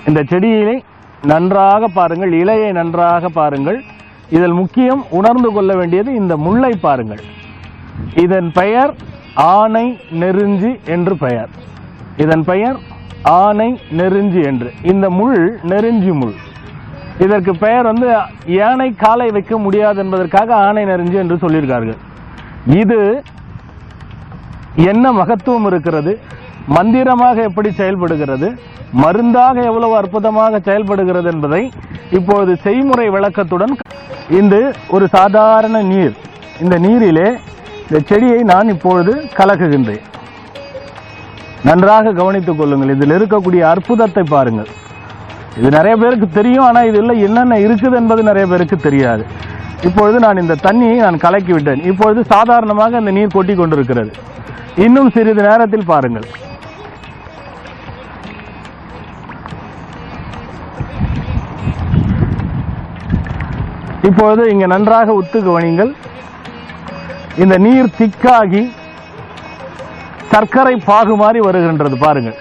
இந்த செடியை நன்றாக பாருங்கள், இலையை நன்றாக பாருங்கள். இதில் முக்கியம் உணர்ந்து கொள்ள வேண்டியது இந்த முள்ளை பாருங்கள். இதன் பெயர் ஆனை நெருஞ்சி என்று பெயர். இதன் பெயர் ஆனை நெருஞ்சி என்று. இந்த முள் நெருஞ்சி முள். இதற்கு பெயர் யானை காலை வைக்க முடியாது என்பதற்காக ஆனை நெருஞ்சி என்று சொல்லியிருக்கார்கள். இது என்ன மகத்துவம் இருக்கிறது, மந்திரமாக எப்படி செயல்படுகிறது, மருந்தாக எவ்வளவு அற்புதமாக செயல்படுகிறது என்பதை இப்போது செய்முறை விளக்கத்துடன். இந்த ஒரு சாதாரண நீர், இந்த நீரிலே இந்த செடியை நான் இப்பொழுது கலக்குகின்றேன். நன்றாக கவனித்துக் கொள்ளுங்கள். இதில் இருக்கக்கூடிய அற்புதத்தை பாருங்கள். இது நிறைய பேருக்கு தெரியும், ஆனால் இதில் என்னென்ன இருக்குது என்பது நிறைய பேருக்கு தெரியாது. இப்பொழுது நான் இந்த தண்ணியை நான் கலக்கி விட்டேன். இப்பொழுது சாதாரணமாக இந்த நீர் கொட்டி கொண்டிருக்கிறது. இன்னும் சிறிது நேரத்தில் பாருங்கள். இப்பொழுது இங்க நன்றாக உத்து கவனிங்கள். இந்த நீர் திக்காகி சர்க்கரை பாகு மாறி வருகின்றது பாருங்கள்.